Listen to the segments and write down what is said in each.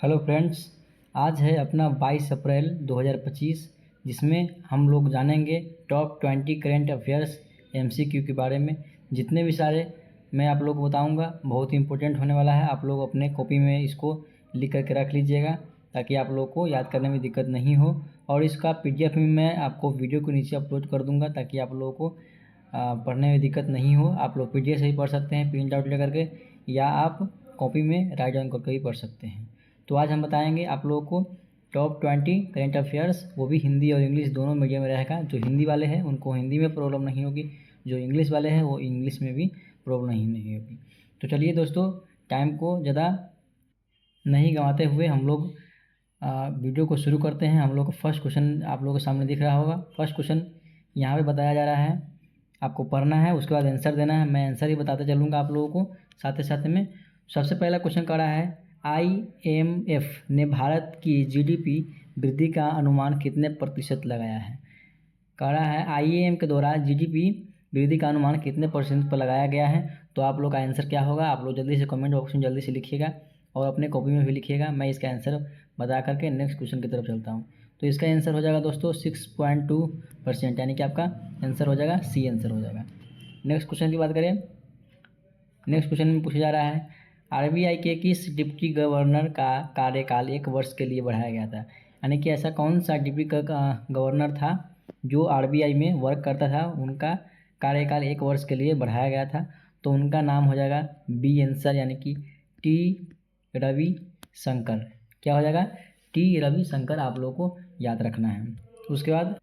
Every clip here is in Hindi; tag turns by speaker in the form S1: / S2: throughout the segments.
S1: हेलो फ्रेंड्स, आज है अपना 22 अप्रैल 2025, जिसमें हम लोग जानेंगे टॉप 20 करेंट अफेयर्स एमसीक्यू के बारे में। जितने भी सारे मैं आप लोग को बताऊंगा, बहुत ही इंपॉर्टेंट होने वाला है। आप लोग अपने कॉपी में इसको लिख करके रख लीजिएगा ताकि आप लोग को याद करने में दिक्कत नहीं हो। और इसका पीडीएफ में मैं आपको वीडियो के नीचे अपलोड कर दूँगा ताकि आप लोगों को पढ़ने में दिक्कत नहीं हो। आप लोग पीडीएफ से ही पढ़ सकते हैं प्रिंट आउट लेकर के, या आप कॉपी में राइट डाउन करके भी पढ़ सकते हैं। तो आज हम बताएंगे आप लोगों को टॉप 20 करेंट अफेयर्स, वो भी हिंदी और इंग्लिश दोनों मीडियम में रहेगा। जो हिंदी वाले हैं उनको हिंदी में प्रॉब्लम नहीं होगी, जो इंग्लिश वाले हैं वो इंग्लिश में भी प्रॉब्लम नहीं होगी। तो चलिए दोस्तों, टाइम को ज़्यादा नहीं गंवाते हुए हम लोग वीडियो को शुरू करते हैं। हम लोग का फर्स्ट क्वेश्चन आप लोगों के सामने दिख रहा होगा। फर्स्ट क्वेश्चन यहाँ पे बताया जा रहा है, आपको पढ़ना है, उसके बाद आंसर देना है। मैं आंसर ही बताते चलूँगा आप लोगों को साथ साथ में। सबसे पहला क्वेश्चन कह रहा है, IMF ने भारत की जीडीपी वृद्धि का अनुमान कितने प्रतिशत लगाया है। कह रहा है IMF के द्वारा जीडीपी वृद्धि का अनुमान कितने परसेंट पर लगाया गया है। तो आप लोग का आंसर क्या होगा, आप लोग जल्दी से कमेंट बॉक्स में जल्दी से लिखिएगा और अपने कॉपी में भी लिखिएगा। मैं इसका आंसर बता करके नेक्स्ट क्वेश्चन की तरफ चलता हूँ। तो इसका आंसर हो जाएगा दोस्तों 6.2%, यानी कि आपका आंसर हो जाएगा सी आंसर हो जाएगा। नेक्स्ट क्वेश्चन की बात करें, नेक्स्ट क्वेश्चन में पूछा जा रहा है, आरबीआई के किस डिप्टी गवर्नर का कार्यकाल 1 वर्ष के लिए बढ़ाया गया था। यानी कि ऐसा कौन सा डिप्टी गवर्नर था जो आरबीआई में वर्क करता था, उनका कार्यकाल 1 वर्ष के लिए बढ़ाया गया था। तो उनका नाम हो जाएगा बी आंसर, यानी कि टी रविशंकर। क्या हो जाएगा, टी रविशंकर। आप लोगों को याद रखना है। उसके बाद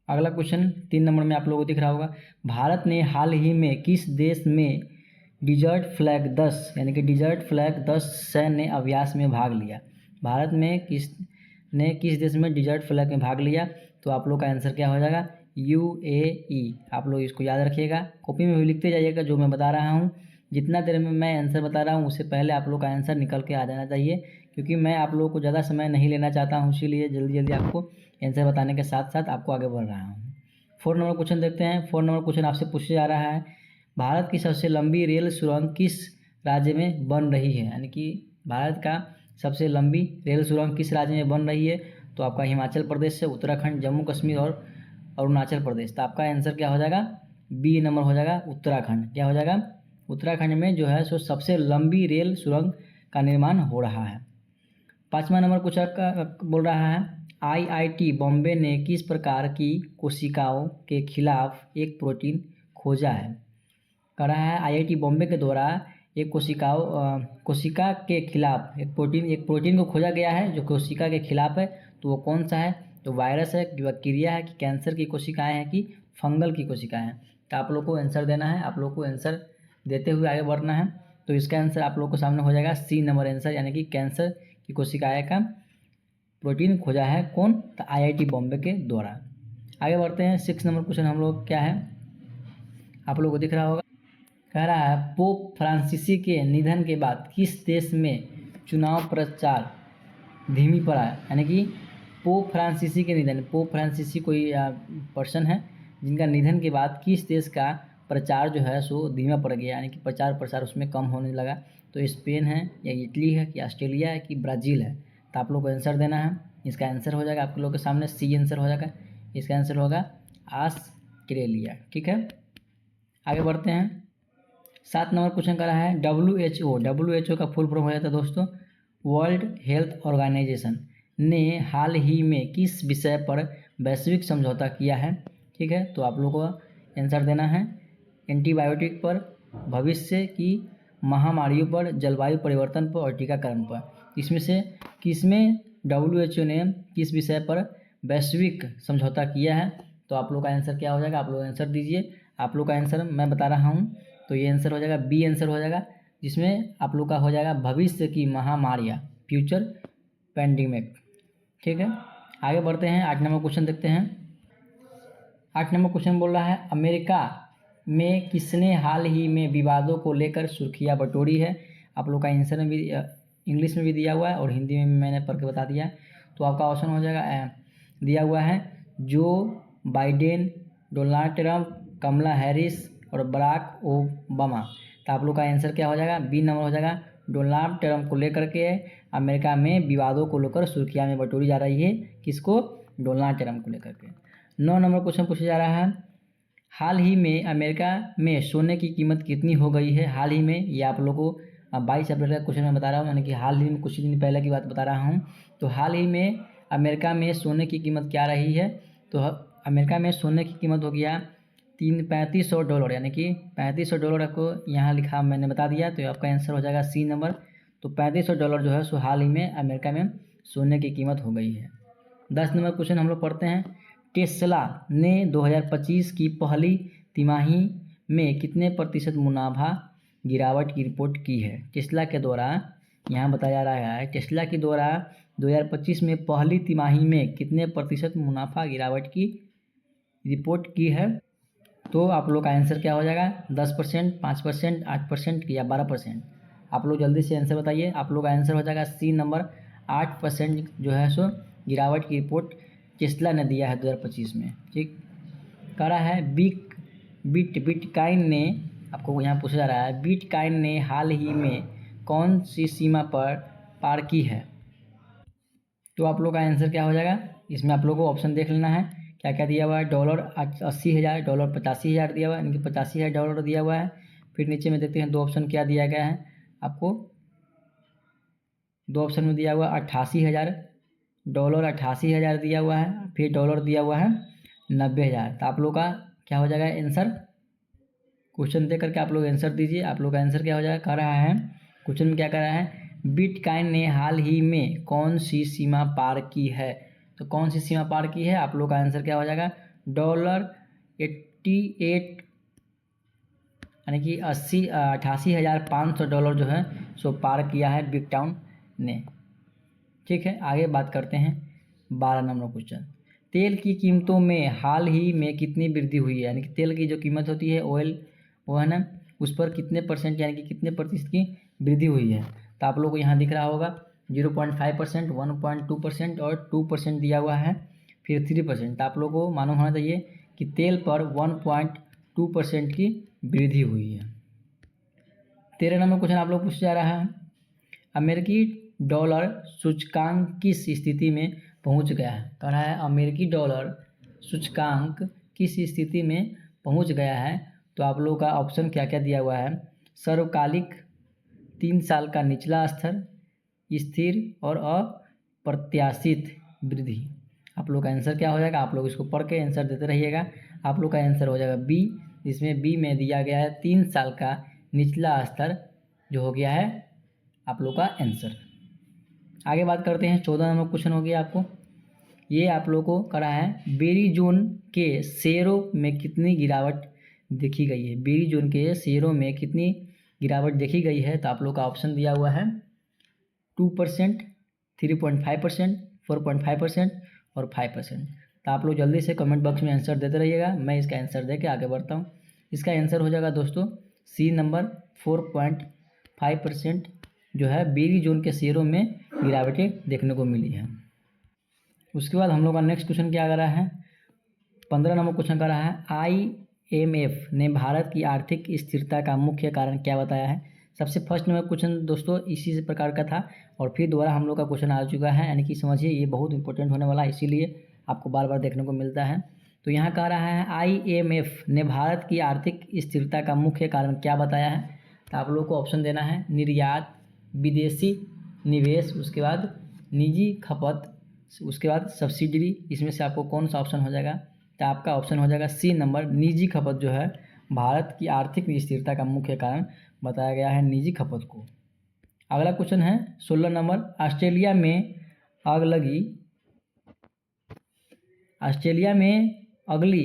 S1: अगला क्वेश्चन 3 नंबर में आप लोगों को दिख रहा होगा, भारत ने हाल ही में किस देश में डिजर्ट फ्लैग 10 यानी कि डिजर्ट फ्लैग 10 सैन्य अभ्यास में भाग लिया। भारत में किस देश में डिजर्ट फ्लैग में भाग लिया। तो आप लोग का आंसर क्या हो जाएगा, UAE। आप लोग इसको याद रखिएगा, कॉपी में भी लिखते जाइएगा जो मैं बता रहा हूँ। जितना देर में मैं आंसर बता रहा हूँ उससे पहले आप लोग का आंसर निकल के आ जाना चाहिए, क्योंकि मैं आप लोगों को ज़्यादा समय नहीं लेना चाहता हूँ, इसीलिए जल्दी जल्दी आपको आंसर बताने के साथ साथ आपको आगे बढ़ रहा हूँ। 4 नंबर क्वेश्चन देखते हैं। 4 नंबर क्वेश्चन आपसे पूछा जा रहा है, भारत की सबसे लंबी रेल सुरंग किस राज्य में बन रही है। यानी कि भारत का सबसे लंबी रेल सुरंग किस राज्य में बन रही है। तो आपका हिमाचल प्रदेश से, उत्तराखंड, जम्मू कश्मीर और अरुणाचल प्रदेश। तो आपका आंसर क्या हो जाएगा, बी नंबर हो जाएगा उत्तराखंड। क्या हो जाएगा, उत्तराखंड में जो है सो सबसे लंबी रेल सुरंग का निर्माण हो रहा है। 5वां नंबर कुछ बोल रहा है, IIT बॉम्बे ने किस प्रकार की कोशिकाओं के खिलाफ एक प्रोटीन खोजा है। कह रहा है IIT बॉम्बे के द्वारा एक कोशिका के खिलाफ एक प्रोटीन को खोजा गया है जो कोशिका के खिलाफ है। तो वो कौन सा है, तो वायरस है कि बैक्टीरिया है कि कैंसर की कोशिकाएं हैं कि फंगल की कोशिकाएं हैं। तो आप लोग को आंसर देना है, आप लोग को आंसर देते हुए आगे बढ़ना है। तो इसका आंसर आप लोग को सामने हो जाएगा सी नंबर आंसर, यानी कि कैंसर की कोशिकाएं का प्रोटीन खोजा है कौन, तो IIT बॉम्बे के द्वारा। आगे बढ़ते हैं। 6 नंबर क्वेश्चन हम लोग क्या है, आप लोग को दिख रहा होगा। कह रहा है, पोप फ्रांसीसी के निधन के बाद किस देश में चुनाव प्रचार धीमी पड़ा है। यानी कि पोप फ्रांसीसी के निधन, पोप फ्रांसीसी कोई पर्सन है जिनका निधन के बाद किस देश का प्रचार जो है सो धीमा पड़ गया, यानी कि प्रचार प्रसार उसमें कम होने लगा। तो स्पेन है या इटली है कि ऑस्ट्रेलिया है कि ब्राज़ील है। तो आप लोग को आंसर देना है। इसका आंसर हो जाएगा आप लोग के सामने सी आंसर हो जाएगा। इसका आंसर होगा ऑस्ट्रेलिया। ठीक है, आगे बढ़ते हैं। 7 नंबर क्वेश्चन कर रहा है, WHO का फुल फॉर्म हो जाता है दोस्तों वर्ल्ड हेल्थ ऑर्गेनाइजेशन ने हाल ही में किस विषय पर वैश्विक समझौता किया है। ठीक है, तो आप लोगों को आंसर देना है, एंटीबायोटिक पर, भविष्य की महामारियों पर, जलवायु परिवर्तन पर और टीकाकरण पर। इसमें से किसमें WHO ने किस विषय पर वैश्विक समझौता किया है। तो आप लोग का आंसर क्या हो जाएगा, आप लोग आंसर दीजिए। आप लोग का आंसर मैं बता रहा हूँ, तो ये आंसर हो जाएगा बी आंसर हो जाएगा, जिसमें आप लोग का हो जाएगा भविष्य की महामारियाँ, फ्यूचर पैंडेमिक। ठीक है, आगे बढ़ते हैं। 8 नंबर क्वेश्चन देखते हैं। 8 नंबर क्वेश्चन बोल रहा है, अमेरिका में किसने हाल ही में विवादों को लेकर सुर्खियाँ बटोरी है। आप लोग का आंसर में भी इंग्लिश में भी दिया हुआ है और हिंदी में मैंने पढ़ के बता दिया। तो आपका ऑप्शन हो जाएगा दिया हुआ है जो बाइडेन, डोनाल्ड ट्रंप, कमला हैरिस और बराक ओबामा। तो आप लोग का आंसर क्या हो जाएगा, बी नंबर हो जाएगा, डोनाल्ड ट्रंप को लेकर के अमेरिका में विवादों को लेकर सुर्खियां में बटोरी जा रही है। किसको? डोनाल्ड ट्रंप को लेकर के। 9 नंबर क्वेश्चन पूछा जा रहा है, हाल ही में अमेरिका में सोने की कीमत कितनी हो गई है? हाल ही में, ये आप लोगों को 22 अप्रैल का क्वेश्चन मैं बता रहा हूँ, यानी कि हाल ही में कुछ दिन पहले की बात बता रहा हूँ। तो हाल ही में अमेरिका में सोने की कीमत क्या रही है? तो अमेरिका में सोने की कीमत हो गया $3500, यानी कि $3500 आपको यहाँ लिखा मैंने बता दिया, तो आपका आंसर हो जाएगा सी नंबर। तो $3500 जो है सो हाल ही में अमेरिका में सोने की कीमत हो गई है। 10 नंबर क्वेश्चन हम लोग पढ़ते हैं, टेस्ला ने 2025 की पहली तिमाही में कितने प्रतिशत मुनाफा गिरावट की रिपोर्ट की है? टेस्ला के द्वारा यहाँ बताया जा रहा है, टेस्ला के द्वारा 2025 में पहली तिमाही में कितने प्रतिशत मुनाफा गिरावट की रिपोर्ट की है? तो आप लोग का आंसर क्या हो जाएगा? 10%, 5%, 8% या 12%? आप लोग जल्दी से आंसर बताइए। आप लोग का आंसर हो जाएगा सी नंबर, 8% जो है सो गिरावट की रिपोर्ट टेस्ला ने दिया है 2025 में। ठीक, कह रहा है बिटकॉइन ने, आपको यहाँ पूछा जा रहा है, बिटकॉइन ने हाल ही में कौन सी सीमा पर पार की है? तो आप लोग का आंसर क्या हो जाएगा? इसमें आप लोगों को ऑप्शन देख लेना है, क्या क्या दिया हुआ है। $80,000, $85,000 दिया हुआ है, यानी कि $85,000 दिया हुआ है। फिर नीचे में देखते हैं दो ऑप्शन क्या दिया गया है आपको। दो ऑप्शन में दिया हुआ $88,000, $88,000 दिया हुआ है, फिर डॉलर दिया हुआ है 90,000। तो आप लोग का क्या हो जाएगा आंसर? क्वेश्चन देख करके आप लोग आंसर दीजिए। आप लोग का आंसर क्या हो जाएगा? कह रहा है, क्वेश्चन में क्या कह रहा है, बिटकॉइन ने हाल ही में कौन सी सीमा पार की है? तो कौन सी सीमा पार की है? आप लोग का आंसर क्या हो जाएगा? $88, यानी कि $88,500 जो है सो पार किया है बिटकॉइन ने। ठीक है, आगे बात करते हैं 12 नंबर क्वेश्चन, तेल की कीमतों में हाल ही में कितनी वृद्धि हुई है? यानी कि तेल की जो कीमत होती है, ऑयल, वो है ना, उस पर कितने परसेंट यानी कि कितने प्रतिशत की वृद्धि हुई है? तो आप लोग को यहाँ दिख रहा होगा 0.5%, 1.2% और 2% दिया हुआ है, फिर 3%। तो आप लोग को मालूम होना चाहिए कि तेल पर 1.2% की वृद्धि हुई है। 13 नंबर क्वेश्चन आप लोग पूछा जा रहा है, अमेरिकी डॉलर सूचकांक किस स्थिति में पहुंच गया है? कह रहा है अमेरिकी डॉलर सूचकांक किस स्थिति में पहुंच गया है? तो आप लोगों का ऑप्शन क्या क्या दिया हुआ है, सर्वकालिक, 3 साल का निचला स्तर, स्थिर और अप्रत्याशित वृद्धि। आप लोग का आंसर क्या हो जाएगा? आप लोग इसको पढ़ के आंसर देते रहिएगा। आप लोग का आंसर हो जाएगा बी, जिसमें बी में दिया गया है 3 साल का निचला स्तर जो हो गया है आप लोग का आंसर। आगे बात करते हैं, 14 नंबर क्वेश्चन हो गया आपको, ये आप लोग को करा है, बेरी जोन के शेयरों में कितनी गिरावट देखी गई है? बेरी जोन के शेयरों में कितनी गिरावट देखी गई है? तो आप लोग का ऑप्शन दिया हुआ है 2%, 3.5%, 4.5% और 5%। तो आप लोग जल्दी से कमेंट बॉक्स में आंसर देते रहिएगा, मैं इसका आंसर दे के आगे बढ़ता हूँ। इसका आंसर हो जाएगा दोस्तों सी नंबर, 4.5% जो है बेरी जोन के शेयरों में गिरावटें देखने को मिली है। उसके बाद हम लोग का नेक्स्ट क्वेश्चन क्या कर रहा है, 15 नंबर क्वेश्चन कर रहा है, IMF ने भारत की आर्थिक स्थिरता का मुख्य कारण क्या बताया है? सबसे फर्स्ट नंबर क्वेश्चन दोस्तों इसी से प्रकार का था और फिर दोबारा हम लोग का क्वेश्चन आ चुका है, यानी कि समझिए ये बहुत इंपॉर्टेंट होने वाला है, इसीलिए आपको बार बार देखने को मिलता है। तो यहाँ कह रहा है IMF ने भारत की आर्थिक स्थिरता का मुख्य कारण क्या बताया है? तो आप लोग को ऑप्शन देना है, निर्यात, विदेशी निवेश, उसके बाद निजी खपत, उसके बाद सब्सिडी। इसमें से आपको कौन सा ऑप्शन हो जाएगा? तो आपका ऑप्शन हो जाएगा सी नंबर, निजी खपत जो है भारत की आर्थिक स्थिरता का मुख्य कारण बताया गया है, निजी खपत को। अगला क्वेश्चन है 16 नंबर, ऑस्ट्रेलिया में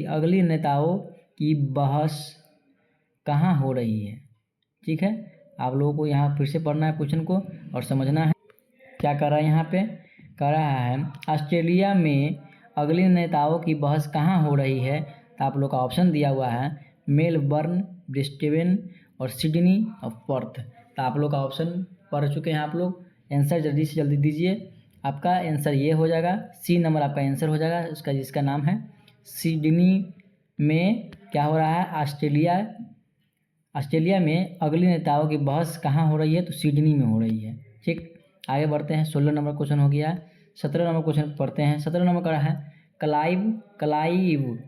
S1: अगली नेताओं की बहस कहाँ हो रही है? ठीक है, आप लोगों को यहाँ फिर से पढ़ना है क्वेश्चन को और समझना है क्या कर रहा है। यहाँ पे कह रहा है ऑस्ट्रेलिया में अगली नेताओं की बहस कहाँ हो रही है? तो आप लोग का ऑप्शन दिया हुआ है मेलबर्न, ब्रिस्बेन और सिडनी और पर्थ। तो आप लोग का ऑप्शन पढ़ चुके हैं आप लोग, आंसर जल्दी से जल्दी दीजिए। आपका आंसर ये हो जाएगा, सी नंबर आपका आंसर हो जाएगा, उसका जिसका नाम है सिडनी में क्या हो रहा है, ऑस्ट्रेलिया में अगली नेताओं की बहस कहाँ हो रही है? तो सिडनी में हो रही है। ठीक, आगे बढ़ते हैं, 16 नंबर क्वेश्चन हो गया। 17 नंबर क्वेश्चन पढ़ते हैं। 17 नंबर का है, क्लाइव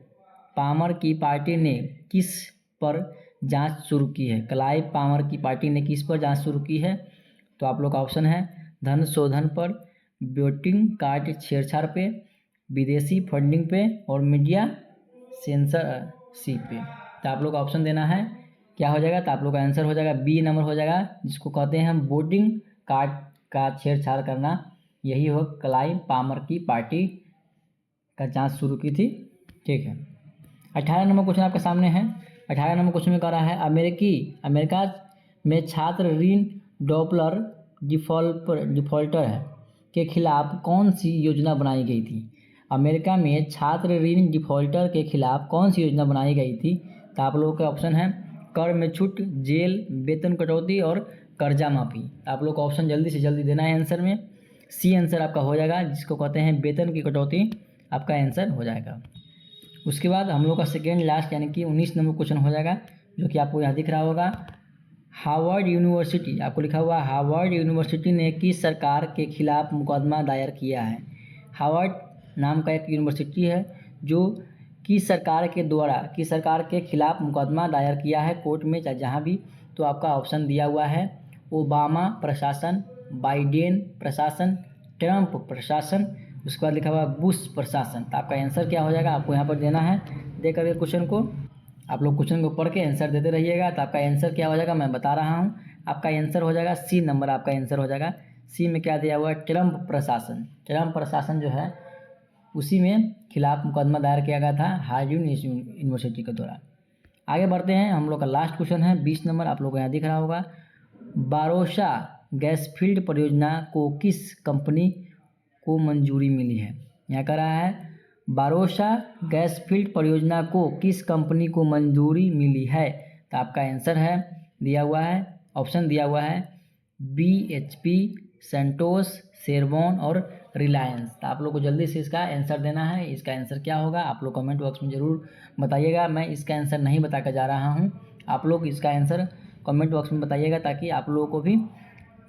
S1: पामर की पार्टी ने किस पर जांच शुरू की है। क्लाइव पामर की पार्टी ने किस पर जांच शुरू की है। तो आप लोग का ऑप्शन है धन शोधन पर, वोटिंग कार्ड छेड़छाड़ पे, विदेशी फंडिंग पे और मीडिया सेंसरशिप पे। तो आप लोग का ऑप्शन देना है क्या हो जाएगा। तो आप लोग का आंसर हो जाएगा बी नंबर हो जाएगा, जिसको कहते हैं हम वोटिंग कार्ड का छेड़छाड़ करना। यही हो क्लाइव पामर की पार्टी का जांच शुरू की थी। ठीक है, 18 नंबर क्वेश्चन आपके सामने है। 18 नंबर क्वेश्चन में कह रहा है, अमेरिका में छात्र ऋण डॉपलर डिफॉल्टर है के खिलाफ कौन सी योजना बनाई गई थी। अमेरिका में छात्र ऋण डिफॉल्टर के खिलाफ कौन सी योजना बनाई गई थी। तो आप लोगों के ऑप्शन है कर में छूट, जेल, वेतन कटौती और कर्जा माफी। आप लोग को ऑप्शन जल्दी से जल्दी देना है आंसर में। सी आंसर आपका हो जाएगा, जिसको कहते हैं वेतन की कटौती, आपका आंसर हो जाएगा। उसके बाद हम लोग का सेकेंड लास्ट यानी कि 19 नंबर क्वेश्चन हो जाएगा, जो कि आपको यहाँ दिख रहा होगा। हार्वर्ड यूनिवर्सिटी, आपको लिखा हुआ हार्वर्ड यूनिवर्सिटी ने किस सरकार के खिलाफ मुकदमा दायर किया है। हार्वर्ड नाम का एक यूनिवर्सिटी है जो किस सरकार के खिलाफ मुकदमा दायर किया है कोर्ट में, चाहे जहाँ भी। तो आपका ऑप्शन दिया हुआ है ओबामा प्रशासन, बाइडेन प्रशासन, ट्रंप प्रशासन, उसके बाद लिखा हुआ बुश प्रशासन। तो आपका आंसर क्या हो जाएगा, आपको यहाँ पर देना है। दे करके क्वेश्चन को आप लोग क्वेश्चन को पढ़ के आंसर देते रहिएगा। तो आपका आंसर क्या हो जाएगा मैं बता रहा हूँ। आपका आंसर हो जाएगा सी नंबर, आपका आंसर हो जाएगा। सी में क्या दिया हुआ है, ट्रंप प्रशासन। ट्रंप प्रशासन जो है उसी में खिलाफ मुकदमा दायर किया गया था हार्वर्ड यूनिवर्सिटी के द्वारा। आगे बढ़ते हैं, हम लोग का लास्ट क्वेश्चन है 20 नंबर, आप लोग को यहाँ दिख रहा होगा। बारोसा गैस फील्ड परियोजना को किस कंपनी को मंजूरी मिली है। यहाँ कह रहा है बारोसा गैस फील्ड परियोजना को किस कंपनी को मंजूरी मिली है। तो आपका आंसर है दिया हुआ है, ऑप्शन दिया हुआ है BHP, सेंटोस, शेरबॉन और रिलायंस। तो आप लोग को जल्दी से इसका आंसर देना है। इसका आंसर क्या होगा आप लोग कमेंट बॉक्स में ज़रूर बताइएगा। मैं इसका आंसर नहीं बता कर जा रहा हूँ, आप लोग इसका आंसर कमेंट बॉक्स में बताइएगा, ताकि आप लोगों को भी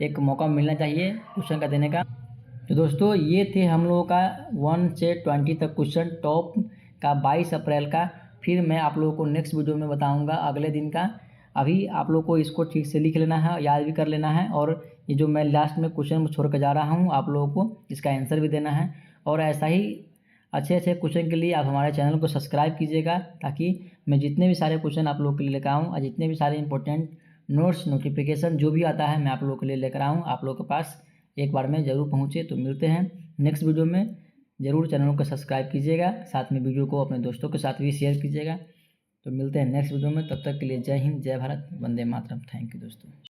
S1: एक मौका मिलना चाहिए क्वेश्चन का देने का। तो दोस्तों ये थे हम लोगों का 1 से 20 तक क्वेश्चन टॉप का 22 अप्रैल का। फिर मैं आप लोगों को नेक्स्ट वीडियो में बताऊंगा अगले दिन का। अभी आप लोग को इसको ठीक से लिख लेना है, याद भी कर लेना है, और ये जो मैं लास्ट में क्वेश्चन छोड़ कर जा रहा हूँ आप लोगों को इसका आंसर भी देना है। और ऐसा ही अच्छे अच्छे क्वेश्चन के लिए आप हमारे चैनल को सब्सक्राइब कीजिएगा, ताकि मैं जितने भी सारे क्वेश्चन आप लोगों के लिए लेकर आऊँ और जितने भी सारे इंपॉर्टेंट नोट्स नोटिफिकेशन जो भी आता है मैं आप लोगों के लिए लेकर आऊँ, आप लोगों के पास एक बार में ज़रूर पहुँचे। तो मिलते हैं नेक्स्ट वीडियो में। ज़रूर चैनल को सब्सक्राइब कीजिएगा, साथ में वीडियो को अपने दोस्तों के साथ भी शेयर कीजिएगा। तो मिलते हैं नेक्स्ट वीडियो में, तब तक के लिए जय हिंद, जय भारत, वंदे मातरम। थैंक यू दोस्तों।